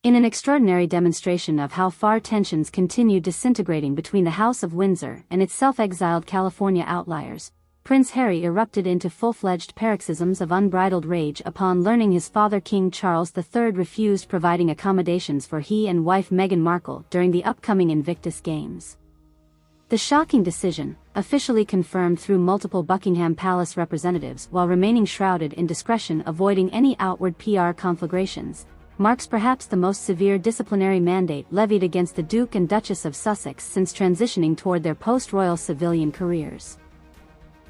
In an extraordinary demonstration of how far tensions continued disintegrating between the House of Windsor and its self-exiled California outliers, Prince Harry erupted into full-fledged paroxysms of unbridled rage upon learning his father King Charles III refused providing accommodations for he and wife Meghan Markle during the upcoming Invictus Games. The shocking decision, officially confirmed through multiple Buckingham Palace representatives while remaining shrouded in discretion avoiding any outward PR conflagrations, marks perhaps the most severe disciplinary mandate levied against the Duke and Duchess of Sussex since transitioning toward their post-royal civilian careers.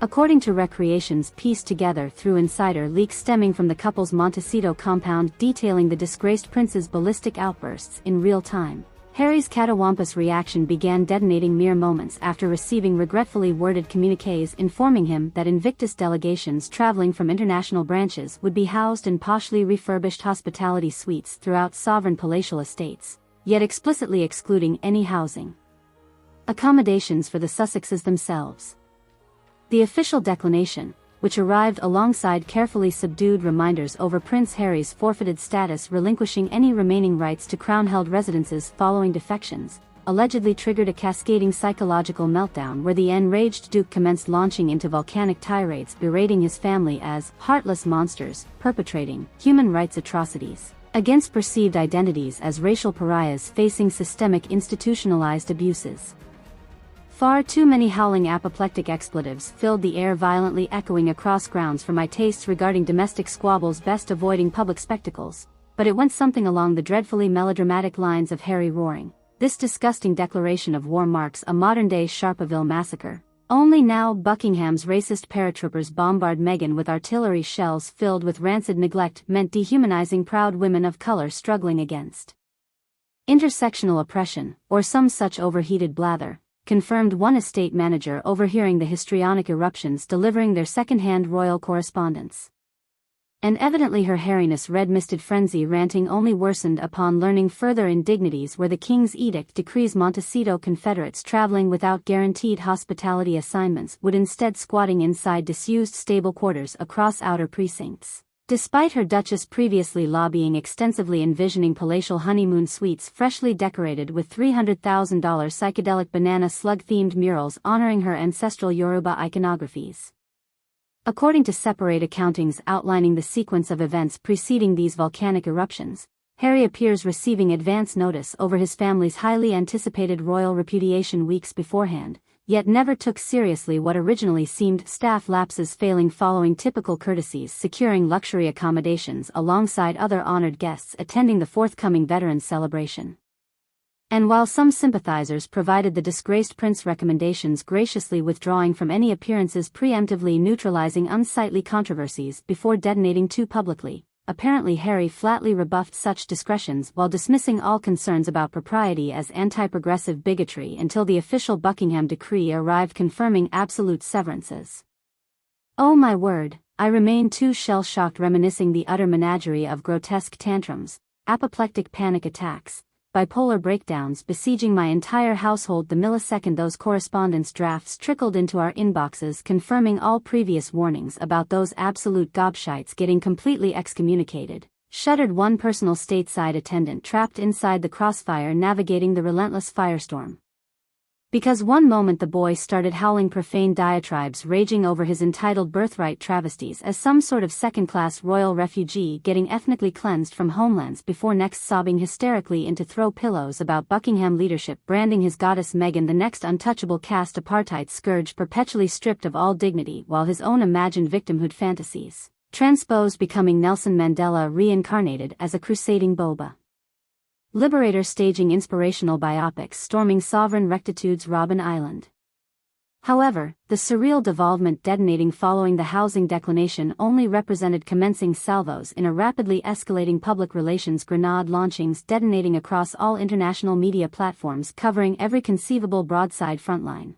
According to Recreations pieced together through insider leaks stemming from the couple's Montecito compound detailing the disgraced prince's ballistic outbursts in real time, Harry's catawampus reaction began detonating mere moments after receiving regretfully worded communiques informing him that Invictus delegations traveling from international branches would be housed in poshly refurbished hospitality suites throughout sovereign palatial estates, yet explicitly excluding any housing accommodations for the Sussexes themselves. The official declination, which arrived alongside carefully subdued reminders over Prince Harry's forfeited status relinquishing any remaining rights to crown-held residences following defections, allegedly triggered a cascading psychological meltdown where the enraged Duke commenced launching into volcanic tirades berating his family as heartless monsters, perpetrating human rights atrocities against perceived identities as racial pariahs facing systemic institutionalized abuses. Far too many howling apoplectic expletives filled the air, violently echoing across grounds for my tastes regarding domestic squabbles best avoiding public spectacles, but it went something along the dreadfully melodramatic lines of Harry roaring, "This disgusting declaration of war marks a modern-day Sharpeville massacre. Only now Buckingham's racist paratroopers bombard Meghan with artillery shells filled with rancid neglect meant dehumanizing proud women of color struggling against intersectional oppression, or some such overheated blather," confirmed one estate manager overhearing the histrionic eruptions delivering their second-hand royal correspondence. And evidently her hairiness red-misted frenzy ranting only worsened upon learning further indignities where the King's edict decrees Montecito Confederates traveling without guaranteed hospitality assignments would instead squatting inside disused stable quarters across outer precincts. Despite her Duchess previously lobbying extensively envisioning palatial honeymoon suites freshly decorated with $300,000 psychedelic banana slug-themed murals honoring her ancestral Yoruba iconographies. According to separate accountings outlining the sequence of events preceding these volcanic eruptions, Harry appears receiving advance notice over his family's highly anticipated royal repudiation weeks beforehand, yet never took seriously what originally seemed staff lapses failing following typical courtesies securing luxury accommodations alongside other honored guests attending the forthcoming Veterans celebration. And while some sympathizers provided the disgraced prince recommendations graciously withdrawing from any appearances preemptively neutralizing unsightly controversies before detonating too publicly, apparently Harry flatly rebuffed such discretions while dismissing all concerns about propriety as anti-progressive bigotry until the official Buckingham decree arrived confirming absolute severances. Oh my word, I remain too shell-shocked reminiscing the utter menagerie of grotesque tantrums, apoplectic panic attacks, bipolar breakdowns besieging my entire household the millisecond those correspondence drafts trickled into our inboxes confirming all previous warnings about those absolute gobshites getting completely excommunicated, shuddered one personal stateside attendant trapped inside the crossfire navigating the relentless firestorm. Because one moment the boy started howling profane diatribes raging over his entitled birthright travesties as some sort of second-class royal refugee getting ethnically cleansed from homelands before next sobbing hysterically into throw pillows about Buckingham leadership branding his goddess Meghan the next untouchable caste apartheid scourge perpetually stripped of all dignity while his own imagined victimhood fantasies, transposed becoming Nelson Mandela reincarnated as a crusading boba liberator staging inspirational biopics storming sovereign rectitude's Robben Island. However, the surreal devolvement detonating following the housing declination only represented commencing salvos in a rapidly escalating public relations grenade launchings detonating across all international media platforms covering every conceivable broadside frontline.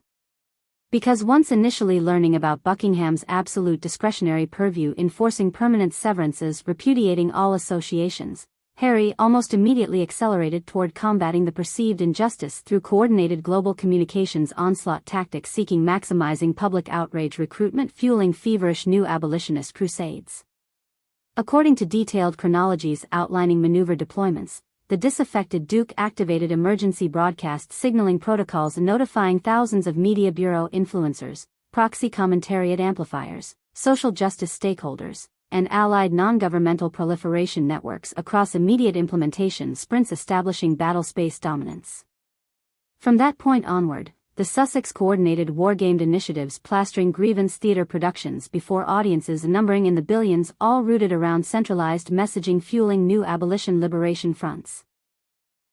Because once initially learning about Buckingham's absolute discretionary purview enforcing permanent severances repudiating all associations, Harry almost immediately accelerated toward combating the perceived injustice through coordinated global communications onslaught tactics seeking maximizing public outrage recruitment fueling feverish new abolitionist crusades. According to detailed chronologies outlining maneuver deployments, the disaffected Duke activated emergency broadcast signaling protocols notifying thousands of media bureau influencers, proxy commentariat amplifiers, social justice stakeholders, and allied non-governmental proliferation networks across immediate implementation sprints establishing battle space dominance. From that point onward, the Sussex coordinated wargamed initiatives plastering grievance theatre productions before audiences numbering in the billions, all rooted around centralized messaging fueling new abolition liberation fronts.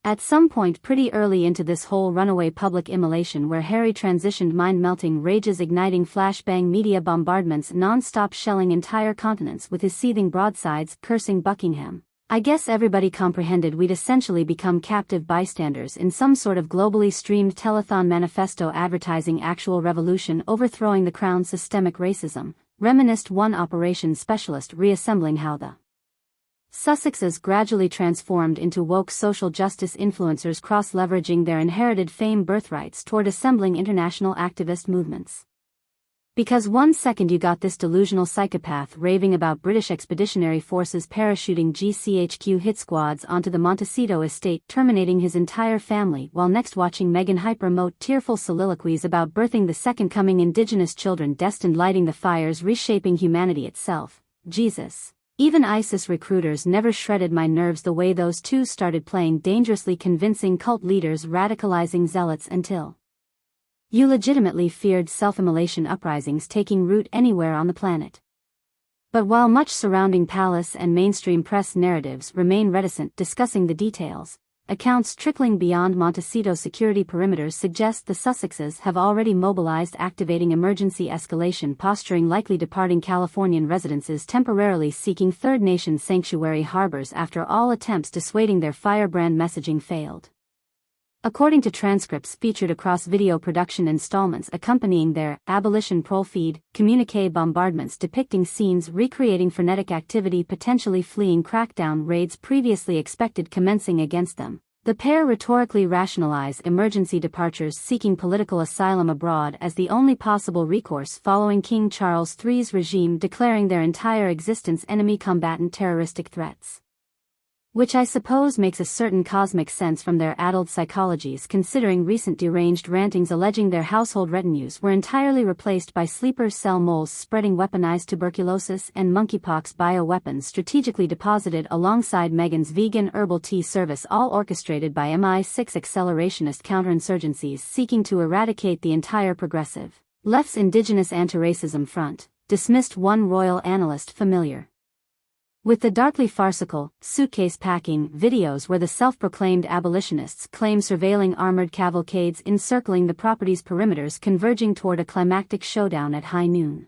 At some point pretty early into this whole runaway public immolation where Harry transitioned mind-melting rages igniting flashbang media bombardments non-stop shelling entire continents with his seething broadsides cursing Buckingham, I guess everybody comprehended we'd essentially become captive bystanders in some sort of globally streamed telethon manifesto advertising actual revolution overthrowing the crown's systemic racism, reminisced one operations specialist reassembling how the Sussexes gradually transformed into woke social justice influencers cross-leveraging their inherited fame birthrights toward assembling international activist movements. Because one second you got this delusional psychopath raving about British Expeditionary Forces parachuting GCHQ hit squads onto the Montecito estate terminating his entire family while next watching Meghan hyper-mote tearful soliloquies about birthing the second coming indigenous children destined lighting the fires reshaping humanity itself, Jesus. Even ISIS recruiters never shredded my nerves the way those two started playing dangerously convincing cult leaders radicalizing zealots until you legitimately feared self-immolation uprisings taking root anywhere on the planet. But while much surrounding palace and mainstream press narratives remain reticent discussing the details, accounts trickling beyond Montecito security perimeters suggest the Sussexes have already mobilized activating emergency escalation posturing likely departing Californian residences temporarily seeking third nation sanctuary harbors after all attempts dissuading their firebrand messaging failed. According to transcripts featured across video production installments accompanying their abolition prol feed, communique bombardments depicting scenes recreating frenetic activity potentially fleeing crackdown raids previously expected commencing against them, the pair rhetorically rationalize emergency departures seeking political asylum abroad as the only possible recourse following King Charles III's regime declaring their entire existence enemy combatant terroristic threats. Which I suppose makes a certain cosmic sense from their addled psychologies considering recent deranged rantings alleging their household retinues were entirely replaced by sleeper cell moles spreading weaponized tuberculosis and monkeypox bioweapons strategically deposited alongside Meghan's vegan herbal tea service all orchestrated by MI6 accelerationist counterinsurgencies seeking to eradicate the entire progressive left's indigenous anti-racism front, dismissed one royal analyst familiar with the darkly farcical, suitcase-packing videos where the self-proclaimed abolitionists claim surveilling armored cavalcades encircling the property's perimeters converging toward a climactic showdown at high noon.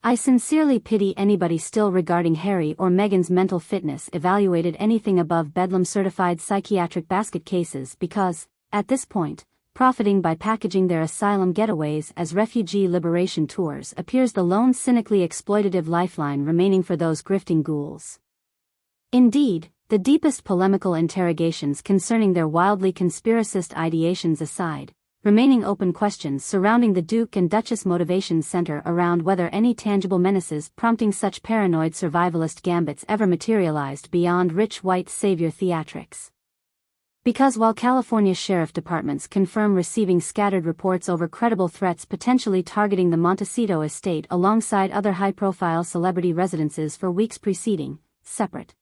I sincerely pity anybody still regarding Harry or Meghan's mental fitness evaluated anything above Bedlam-certified psychiatric basket cases because, at this point, profiting by packaging their asylum getaways as refugee liberation tours appears the lone cynically exploitative lifeline remaining for those grifting ghouls. Indeed, the deepest polemical interrogations concerning their wildly conspiracist ideations aside, remaining open questions surrounding the Duke and Duchess motivations center around whether any tangible menaces prompting such paranoid survivalist gambits ever materialized beyond rich white savior theatrics. Because while California sheriff departments confirm receiving scattered reports over credible threats potentially targeting the Montecito estate alongside other high-profile celebrity residences for weeks preceding, separate